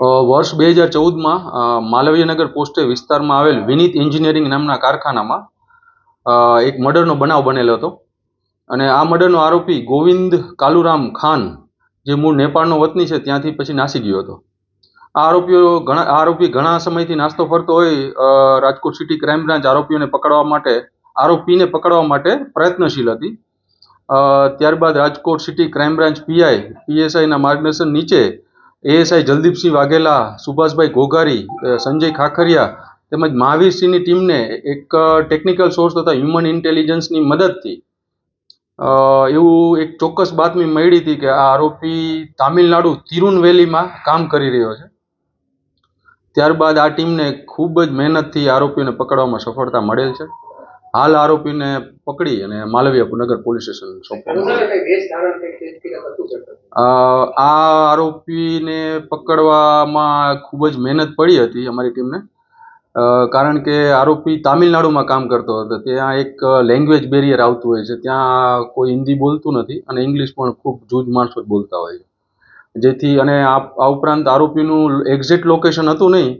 વર્ષ 2014માં માલવીયનગર પોસ્ટે વિસ્તારમાં આવેલ વિનીત એન્જિનિયરિંગ નામના કારખાનામાં એક મર્ડરનો બનાવ બનેલો હતો અને આ મર્ડરનો આરોપી ગોવિંદ કાલુરામ ખાન, જે મૂળ નેપાળનો વતની છે, ત્યાંથી પછી નાસી ગયો હતો. આ આરોપી ઘણા સમયથી નાસ્તો ફરતો હોય રાજકોટ સિટી ક્રાઇમ બ્રાન્ચ આરોપીને પકડવા માટે પ્રયત્નશીલ હતી. ત્યારબાદ રાજકોટ સિટી ક્રાઇમ બ્રાન્ચ પીએસઆઈના માર્ગદર્શન નીચે એએસઆઈ જલદીપસિંહ વાઘેલા, સુભાષભાઈ ઘોઘારી, સંજય ખાખરિયા તેમજ મહાવીરસિંહની ટીમને એક ટેકનિકલ સોર્સ તથા હ્યુમન ઇન્ટેલિજન્સની મદદથી એવું એક ચોક્કસ બાતમી મળી હતી કે આ આરોપી તામિલનાડુ તિરુનવેલીમાં કામ કરી રહ્યો છે. ત્યારબાદ આ ટીમને ખૂબ જ મહેનતથી આરોપીને પકડવામાં સફળતા મળેલ છે. હાલ આરોપીને પકડી અને માલવીયનગર પોલીસ સ્ટેશન સોંપવામાં. આ આરોપીને પકડવામાં ખૂબ જ મહેનત પડી હતી અમારી ટીમને, કારણ કે આરોપી તામિલનાડુમાં કામ કરતો હતો. ત્યાં એક લેંગ્વેજ બેરિયર આવતું હોય છે, ત્યાં કોઈ હિન્દી બોલતું નથી અને ઇંગ્લિશ પણ ખૂબ જૂજ માણસો જ બોલતા હોય છે. જેથી અને આ ઉપરાંત આરોપીનું એક્ઝેક્ટ લોકેશન હતું નહીં,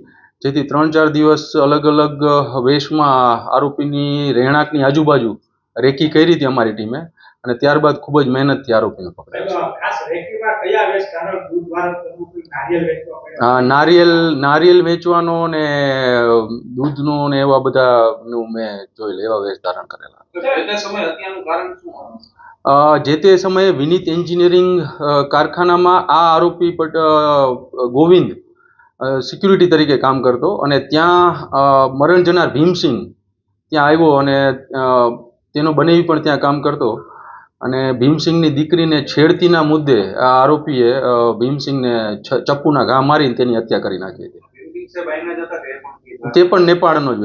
જેથી 3-4 દિવસ અલગ અલગ વેશમાં આરોપીની રહેણાંકની આજુબાજુ રેકી કરી હતી અમારી ટીમે અને ત્યારબાદ ખૂબ જ મહેનતથી આરોપીને પકડાયો. નારિયેલ વેચવાનો ને દૂધનો ને એવા બધાનું મેં જોયેલ, એવા વેશ ધારણ કરેલા. જે તે સમયે વિનીત એન્જિનિયરિંગ કારખાનામાં આ આરોપી ગોવિંદ સિક્યુરિટી તરીકે કામ કરતો અને ત્યાં મરણ જનાર ભીમસિંહ ત્યાં આવ્યો અને તેનો બનેવી પણ ત્યાં કામ કરતો અને ભીમસિંહની દીકરીને છેડતીના મુદ્દે આ આરોપીએ ભીમસિંહને ચપ્પુના ઘા મારીને તેની હત્યા કરી નાખી હતી. તે પણ નેપાળનો જ